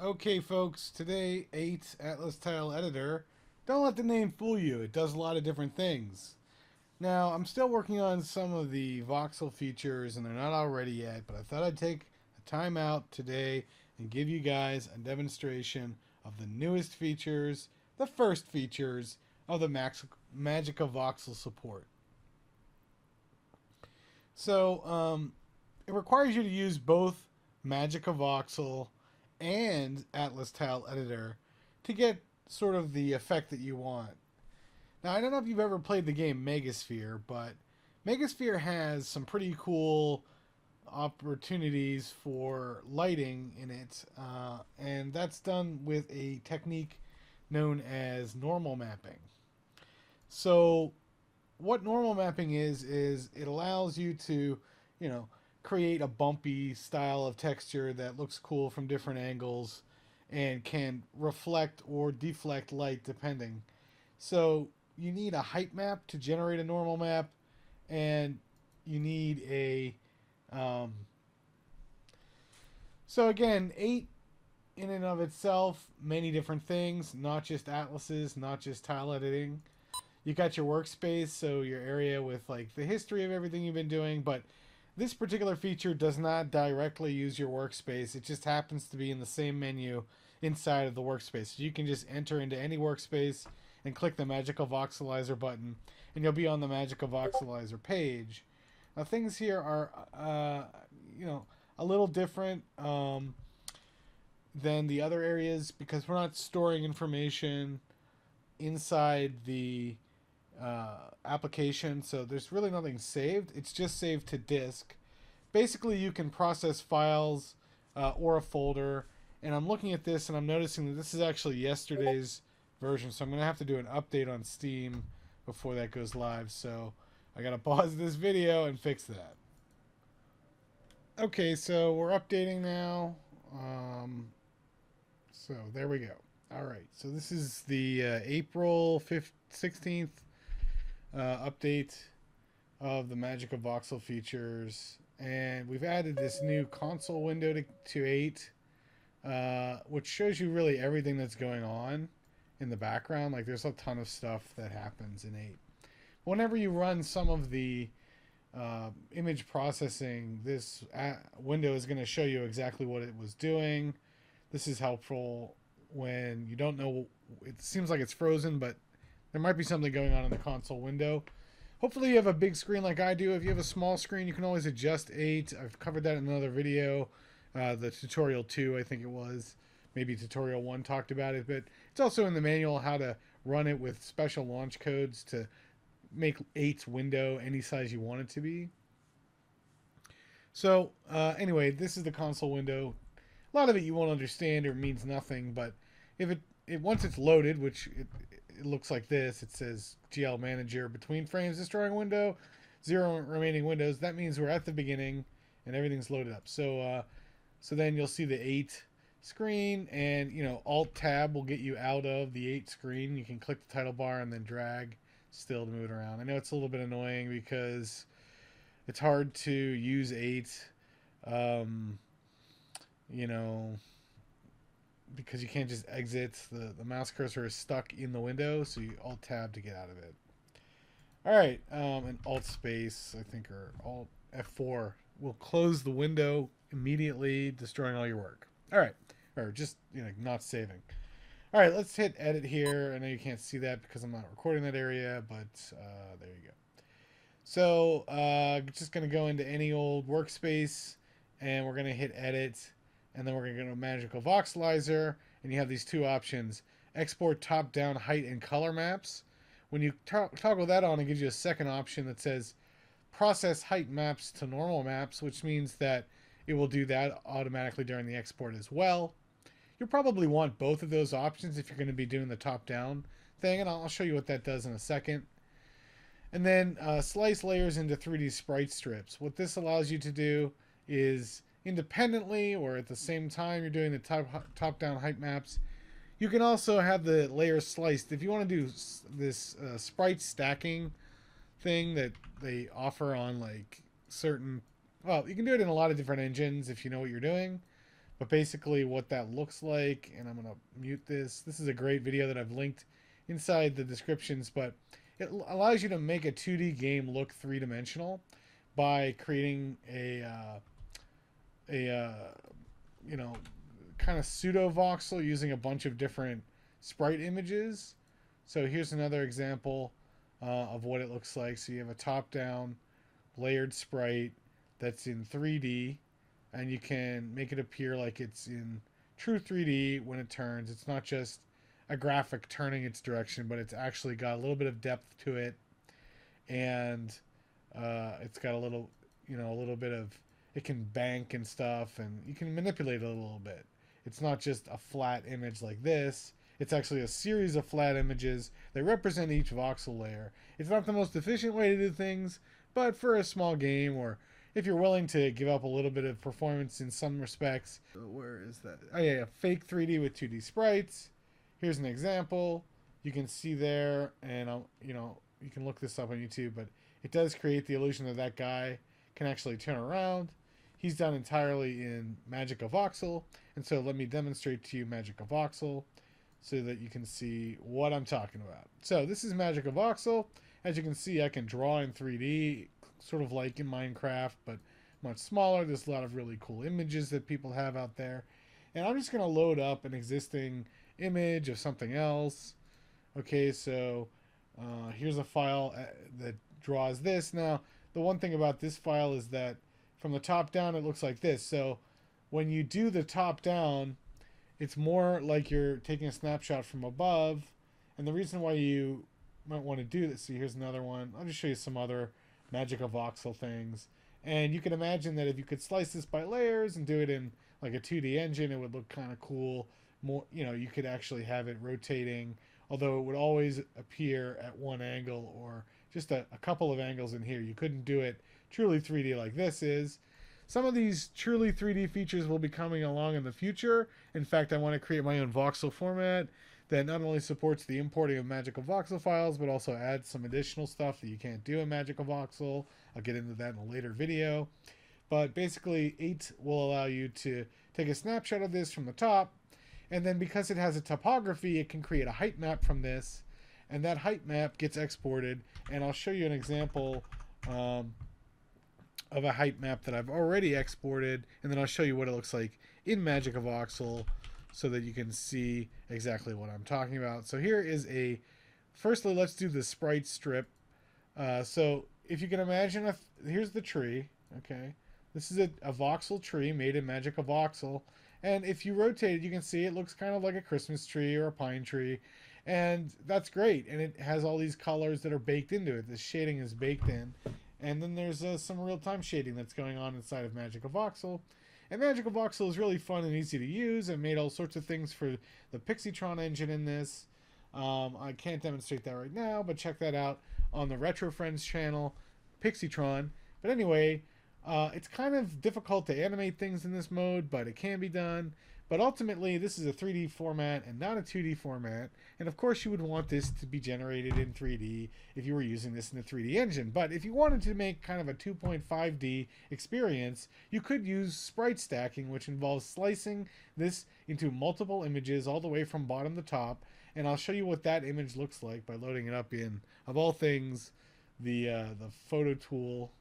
Okay, folks, today 8 Atlas Tile Editor. Don't let the name fool you, it does a lot of different things. Now, I'm still working on some of the voxel features, and they're not all ready yet, but I thought I'd take a time out today and give you guys a demonstration of the newest features, the first features of the Magica voxel support. So, it requires you to use both Magica voxel and Atlas Tile Editor to get sort of the effect that you want. Now, I don't know if you've ever played the game Megasphere, but Megasphere has some pretty cool opportunities for lighting in it, and that's done with a technique known as normal mapping. So, what normal mapping is it allows you to, you know, create a bumpy style of texture that looks cool from different angles and can reflect or deflect light depending. So you need a height map to generate a normal map, and you need a um, so again 8 in and of itself, many different things, not just atlases, not just tile editing. You got your workspace, so your area with like the history of everything you've been doing, but this particular feature does not directly use your workspace. It just happens to be in the same menu inside of the workspace. So you can just enter into any workspace and click the Magical Voxelizer button, and you'll be on the Magical Voxelizer page. Now, things here are, a little different than the other areas because we're not storing information inside the application, so there's really nothing saved. It's just saved to disk. Basically, you can process files or a folder, and I'm looking at this and I'm noticing that this is actually yesterday's version, so I'm going to have to do an update on Steam before that goes live, so I got to pause this video and fix that. Okay, so we're updating now. So there we go. All right, so this is the April 16th update of the Magica voxel features, and we've added this new console window to 8, which shows you really everything that's going on in the background. Like there's a ton of stuff that happens in 8. Whenever you run some of the image processing, this window is going to show you exactly what it was doing. This is helpful when you don't know. It seems like it's frozen, but there might be something going on in the console window. Hopefully you have a big screen like I do. If you have a small screen, you can always adjust 8. I've covered that in another video. The tutorial 2, I think it was. Maybe tutorial 1 talked about it. But it's also in the manual how to run it with special launch codes to make 8's window any size you want it to be. So anyway, this is the console window. A lot of it you won't understand or means nothing, but if it once it's loaded, which it looks like this, it says GL Manager between frames destroying window, 0 remaining windows. That means we're at the beginning and everything's loaded up. So so then you'll see the 8 screen, and Alt Tab will get you out of the 8 screen. You can click the title bar and then drag still to move it around. I know it's a little bit annoying because it's hard to use 8. Because you can't just exit. The mouse cursor is stuck in the window, so you Alt Tab to get out of it. All right, and Alt Space, I think, or Alt F4 will close the window immediately, destroying all your work. All right, or just not saving. All right, let's hit Edit here. I know you can't see that because I'm not recording that area, but there you go. So just gonna go into any old workspace, and we're gonna hit Edit. And then we're going to go to Magical Voxelizer, and you have these two options: export top-down height and color maps. When you toggle that on, it gives you a second option that says process height maps to normal maps, which means that it will do that automatically during the export as well. You'll probably want both of those options if you're going to be doing the top-down thing, and I'll show you what that does in a second. And then slice layers into 3D sprite strips. What this allows you to do is independently or at the same time you're doing the top-down height maps, you can also have the layers sliced. If you want to do this sprite stacking thing that they offer on like certain, well, you can do it in a lot of different engines if you know what you're doing. But basically what that looks like, and I'm going to mute this. This is a great video that I've linked inside the descriptions, but it allows you to make a 2D game look three-dimensional by creating a you know, kind of pseudo voxel using a bunch of different sprite images. So here's another example of what it looks like. So you have a top-down layered sprite that's in 3D, and you can make it appear like it's in true 3D when it turns. It's not just a graphic turning its direction, but it's actually got a little bit of depth to it, and it's got a little, a little bit of, it can bank and stuff, and you can manipulate it a little bit. It's not just a flat image like this. It's actually a series of flat images that represent each voxel layer. It's not the most efficient way to do things, but for a small game, or if you're willing to give up a little bit of performance in some respects. Where is that? Oh yeah, fake 3D with 2D sprites. Here's an example. You can see there, and you can look this up on YouTube, but it does create the illusion that that guy can actually turn around. He's done entirely in Magica Voxel, and so let me demonstrate to you Magica Voxel so that you can see what I'm talking about. So this is Magica Voxel. As you can see, I can draw in 3D, sort of like in Minecraft, but much smaller. There's a lot of really cool images that people have out there. And I'm just going to load up an existing image of something else. Okay, so here's a file that draws this. Now, the one thing about this file is that from the top down, it looks like this. So when you do the top down, it's more like you're taking a snapshot from above. And the reason why you might want to do this, see, here's another one. I'll just show you some other Magica Voxel things. And you can imagine that if you could slice this by layers and do it in like a 2D engine, it would look kind of cool. More, you could actually have it rotating, although it would always appear at one angle or just a couple of angles in here. You couldn't do it truly 3D like this is. Some of these truly 3D features will be coming along in the future. In fact, I want to create my own voxel format that not only supports the importing of Magica Voxel files, but also adds some additional stuff that you can't do in Magica Voxel. I'll get into that in a later video. But basically, 8 will allow you to take a snapshot of this from the top, and then because it has a topography, it can create a height map from this, and that height map gets exported, and I'll show you an example of a height map that I've already exported, and then I'll show you what it looks like in Magica Voxel so that you can see exactly what I'm talking about. So here is firstly, let's do the sprite strip. So if you can imagine, here's the tree, okay? This is a voxel tree made in Magica Voxel, and if you rotate it, you can see it looks kind of like a Christmas tree or a pine tree, and that's great, and it has all these colors that are baked into it. The shading is baked in, and then there's some real-time shading that's going on inside of Magica Voxel. And Magica Voxel is really fun and easy to use. I made all sorts of things for the Pixitron engine in this. I can't demonstrate that right now, but check that out on the Retrofriends channel, Pixitron. But anyway, it's kind of difficult to animate things in this mode, but it can be done. But ultimately, this is a 3D format and not a 2D format. And of course, you would want this to be generated in 3D if you were using this in a 3D engine. But if you wanted to make kind of a 2.5D experience, you could use sprite stacking, which involves slicing this into multiple images all the way from bottom to top. And I'll show you what that image looks like by loading it up in, of all things, the photo tool.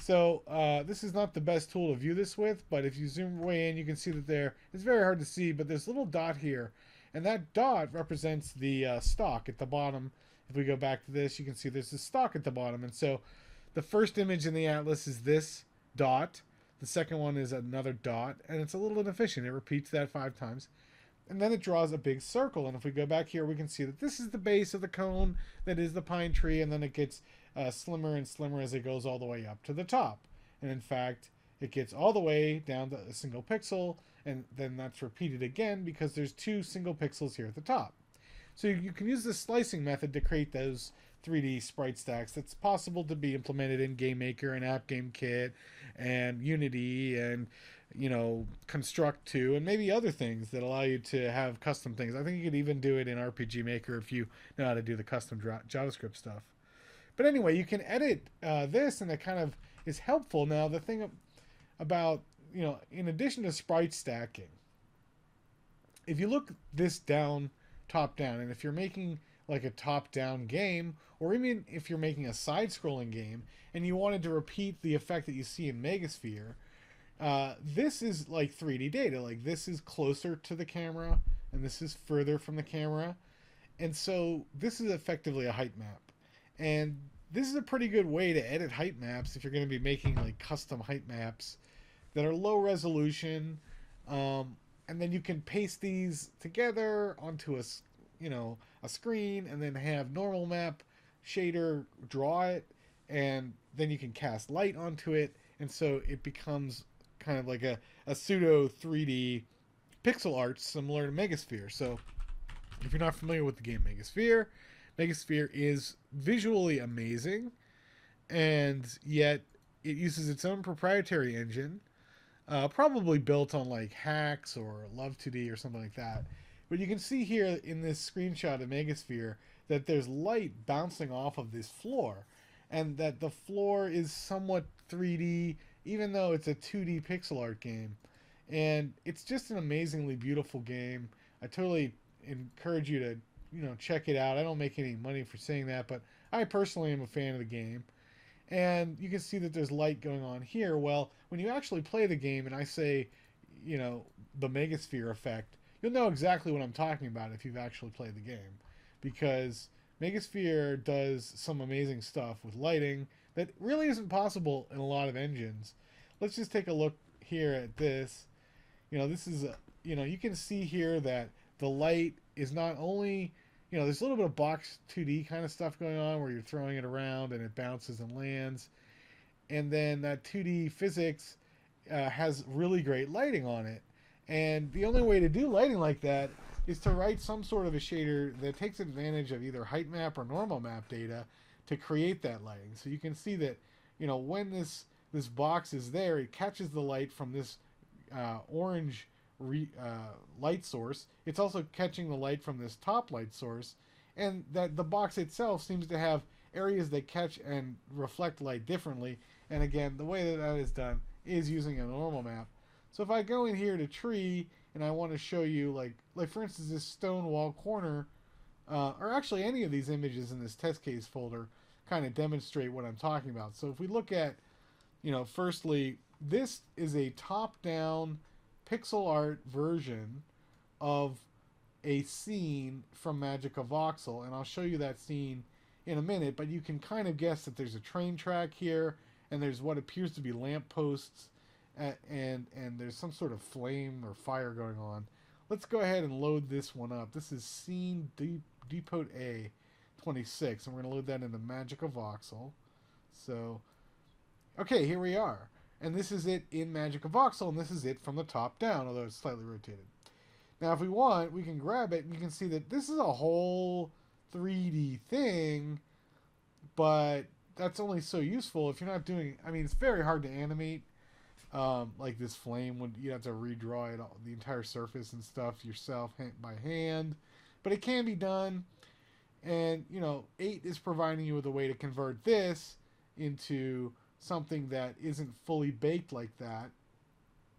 So this is not the best tool to view this with, but if you zoom way in, you can see that it's very hard to see, but there's a little dot here, and that dot represents the stock at the bottom. If we go back to this, you can see there's a stock at the bottom, and so the first image in the atlas is this dot, the second one is another dot, and it's a little inefficient. It repeats that 5 times. And then it draws a big circle, and if we go back here, we can see that this is the base of the cone that is the pine tree, and then it gets slimmer and slimmer as it goes all the way up to the top. And in fact, it gets all the way down to a single pixel, and then that's repeated again because there's 2 single pixels here at the top. So you can use the slicing method to create those 3D sprite stacks. That's possible to be implemented in GameMaker and AppGameKit and Unity and Construct 2 and maybe other things that allow you to have custom things. I think you could even do it in RPG Maker if you know how to do the custom JavaScript stuff. But anyway, you can edit this, and it kind of is helpful. Now, the thing about in addition to sprite stacking, if you look this down, top down, and if you're making like a top down game, or even if you're making a side scrolling game and you wanted to repeat the effect that you see in Megasphere, this is like 3D data. Like this is closer to the camera and this is further from the camera. And so this is effectively a height map. And this is a pretty good way to edit height maps if you're going to be making like custom height maps that are low resolution. And then you can paste these together onto a screen and then have normal map shader draw it, and then you can cast light onto it, and so it becomes kind of like a pseudo 3D pixel art similar to Megasphere. So if you're not familiar with the game Megasphere, Megasphere is visually amazing, and yet it uses its own proprietary engine, probably built on like Hacks or Love2D or something like that. But you can see here in this screenshot of Megasphere that there's light bouncing off of this floor, and that the floor is somewhat 3D, even though it's a 2D pixel art game. And it's just an amazingly beautiful game. I totally encourage you to, check it out. I don't make any money for saying that, but I personally am a fan of the game. And you can see that there's light going on here. Well, when you actually play the game and I say, the Megasphere effect, you'll know exactly what I'm talking about if you've actually played the game. Because Megasphere does some amazing stuff with lighting that really isn't possible in a lot of engines. Let's just take a look here at this. This is, you can see here that the light is not only, there's a little bit of box 2D kind of stuff going on where you're throwing it around and it bounces and lands. And then that 2D physics has really great lighting on it. And the only way to do lighting like that is to write some sort of a shader that takes advantage of either height map or normal map data to create that lighting. So you can see that, when this box is there, it catches the light from this orange light source. It's also catching the light from this top light source, and that the box itself seems to have areas that catch and reflect light differently. And again, the way that is done is using a normal map. So if I go in here to tree and I want to show you like for instance this stone wall corner, or actually any of these images in this test case folder kind of demonstrate what I'm talking about. So if we look at, firstly, this is a top-down pixel art version of a scene from Magica Voxel, and I'll show you that scene in a minute, but you can kind of guess that there's a train track here, and there's what appears to be lampposts, and there's some sort of flame or fire going on. Let's go ahead and load this one up. This is scene Depot A 26, and we're going to load that into Magica Voxel. So, okay, here we are. And this is it in Magica Voxel, and this is it from the top down, although it's slightly rotated. Now, if we want, we can grab it, and you can see that this is a whole 3D thing, but that's only so useful if you're not doing... I mean, it's very hard to animate. Like this flame, when you have to redraw it, the entire surface and stuff yourself by hand. But it can be done. And, 8 is providing you with a way to convert this into something that isn't fully baked like that.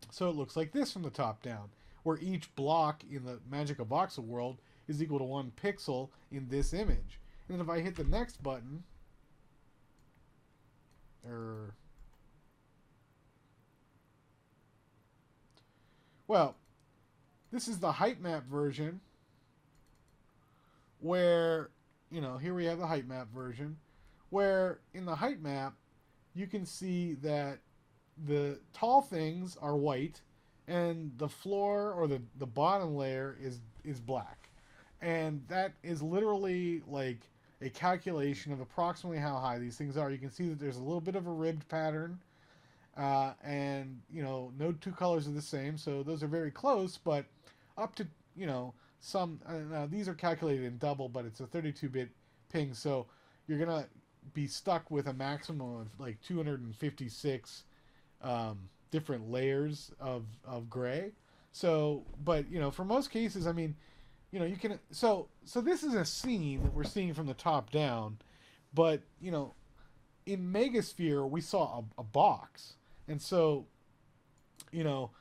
So it looks like this from the top down, where each block in the Magica Voxel world is equal to 1 pixel in this image. And then if I hit the next button, well, this is the height map version where, here we have the height map version, where in the height map, you can see that the tall things are white and the floor or the bottom layer is black. And that is literally like a calculation of approximately how high these things are. You can see that there's a little bit of a ribbed pattern, and no two colors are the same, so those are very close, but up to some these are calculated in double, but it's a 32-bit ping, so you're gonna be stuck with a maximum of like 256 different layers of gray. So, but for most cases, I mean, you can, so this is a scene that we're seeing from the top down, but in Megasphere we saw a box, and so you know,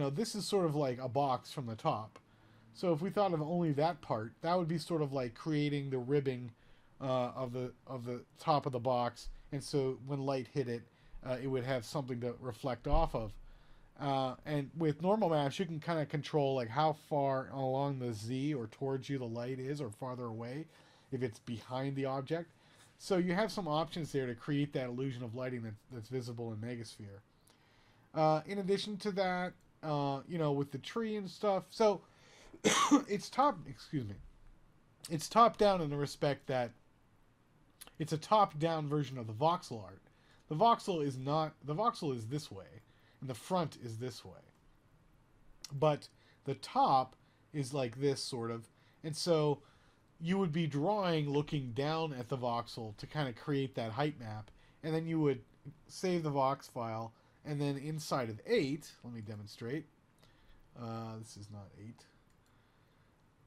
this is sort of like a box from the top. So if we thought of only that part, that would be sort of like creating the ribbing of the top of the box, and so when light hit it, it would have something to reflect off of. And with normal maps, you can kind of control like how far along the Z or towards you the light is, or farther away, if it's behind the object. So you have some options there to create that illusion of lighting that's visible in Megasphere. In addition to that, with the tree and stuff, so it's top down in the respect that it's a top down version of the voxel art. The voxel is this way, and the front is this way. But the top is like this sort of, and so you would be drawing looking down at the voxel to kind of create that height map, and then you would save the vox file, and then inside of 8, let me demonstrate. This is not 8.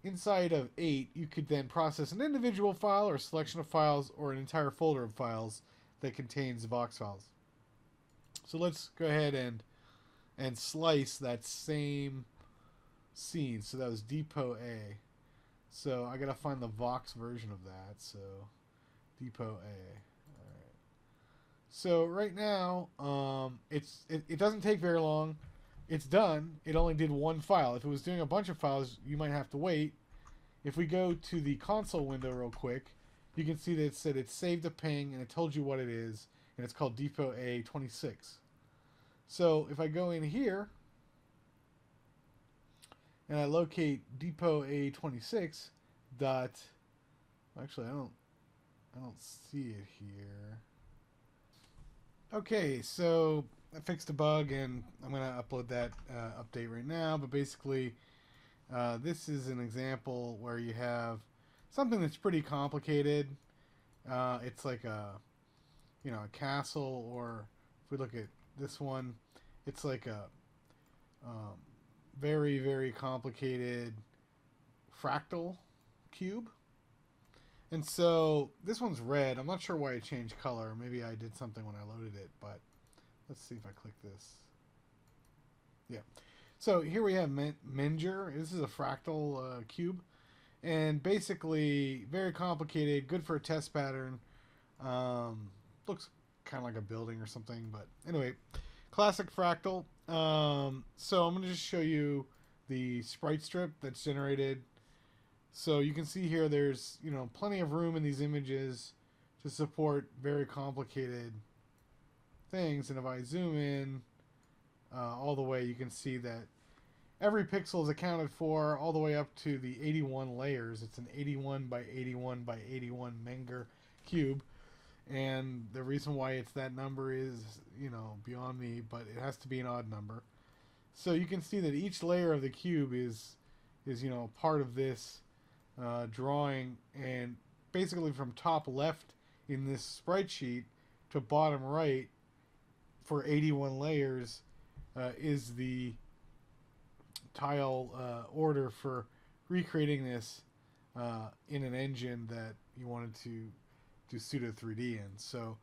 Inside of 8, you could then process an individual file or a selection of files or an entire folder of files that contains vox files. So let's go ahead and slice that same scene. So that was depot A. So I gotta find the vox version of that. So depot A. All right. So right now, it doesn't take very long. It's done. It only did one file. If it was doing a bunch of files, you might have to wait. If we go to the console window real quick, you can see that it said it saved a ping and it told you what it is, and it's called depot A26. So if I go in here and I locate depot A26 dot, actually I don't see it here. Okay, so I fixed a bug and I'm going to upload that update right now, but basically this is an example where you have something that's pretty complicated. It's like a castle, or if we look at this one, it's like a very, very complicated fractal cube. And so this one's red. I'm not sure why it changed color. Maybe I did something when I loaded it, but let's see if I click this. Yeah. So here we have Menger. This is a fractal cube. And basically, very complicated, good for a test pattern. Looks kind of like a building or something, but anyway, classic fractal. So I'm going to just show you the sprite strip that's generated. So you can see here there's, plenty of room in these images to support very complicated things. And if I zoom in all the way, you can see that every pixel is accounted for all the way up to the 81 layers. It's an 81 by 81 by 81 Menger cube. And the reason why it's that number is, beyond me, but it has to be an odd number. So you can see that each layer of the cube is part of this drawing, and basically from top left in this sprite sheet to bottom right for 81 layers is the tile order for recreating this in an engine that you wanted to do pseudo 3D in. So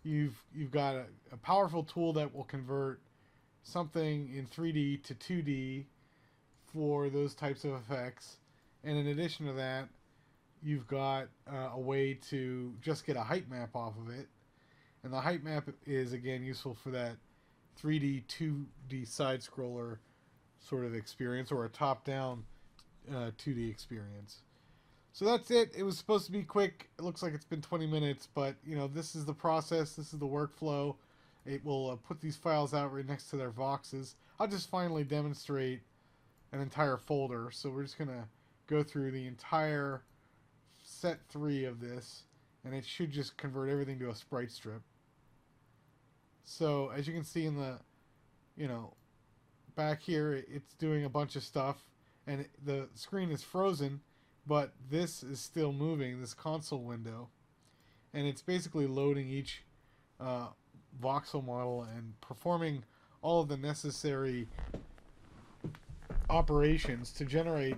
you've got a powerful tool that will convert something in 3D to 2D for those types of effects. And in addition to that, you've got a way to just get a height map off of it. And the height map is, again, useful for that 3D, 2D side-scroller sort of experience, or a top-down 2D experience. So that's it. It was supposed to be quick. It looks like it's been 20 minutes, but, this is the process. This is the workflow. It will put these files out right next to their voxes. I'll just finally demonstrate an entire folder. So we're just going to go through the entire set 3 of this, and it should just convert everything to a sprite strip. So as you can see in the, back here, it's doing a bunch of stuff, and the screen is frozen, but this is still moving, this console window, and it's basically loading each voxel model and performing all of the necessary operations to generate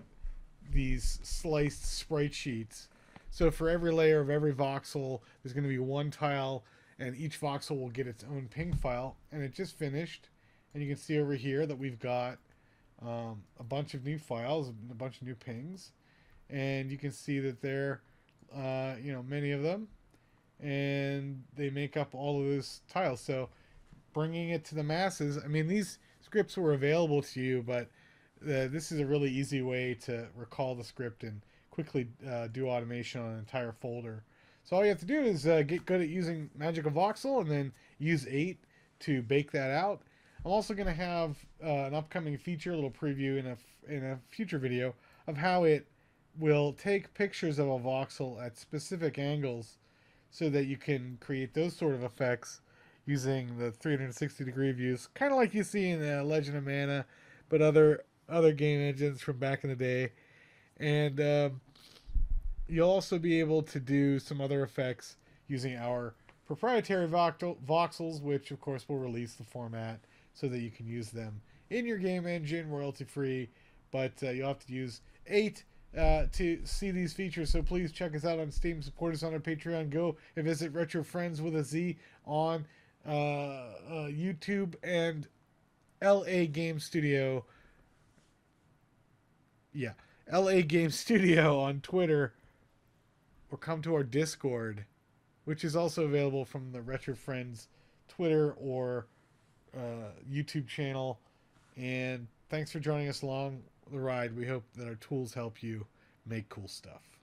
these sliced sprite sheets. So for every layer of every voxel, there's going to be one tile, and each voxel will get its own ping file. And it just finished, And you can see over here that we've got a bunch of new files, a bunch of new pings, and you can see that there, many of them, and they make up all of those tiles. So bringing it to the masses, I mean, these scripts were available to you, but this is a really easy way to recall the script and quickly do automation on an entire folder. So all you have to do is get good at using Magica Voxel and then use 8 to bake that out. I'm also going to have an upcoming feature, a little preview in a future video of how it will take pictures of a voxel at specific angles so that you can create those sort of effects using the 360-degree views, kind of like you see in Legend of Mana, but other game engines from back in the day. And you'll also be able to do some other effects using our proprietary voxels, which of course will release the format so that you can use them in your game engine royalty free. But you'll have to use 8 to see these features. So please check us out on Steam, support us on our Patreon, go and visit Retrofriends with a Z on YouTube, and LA Game Studio. Yeah, LA Game Studio on Twitter, or come to our Discord, which is also available from the Retro Friends Twitter or YouTube channel. And thanks for joining us along the ride. We hope that our tools help you make cool stuff.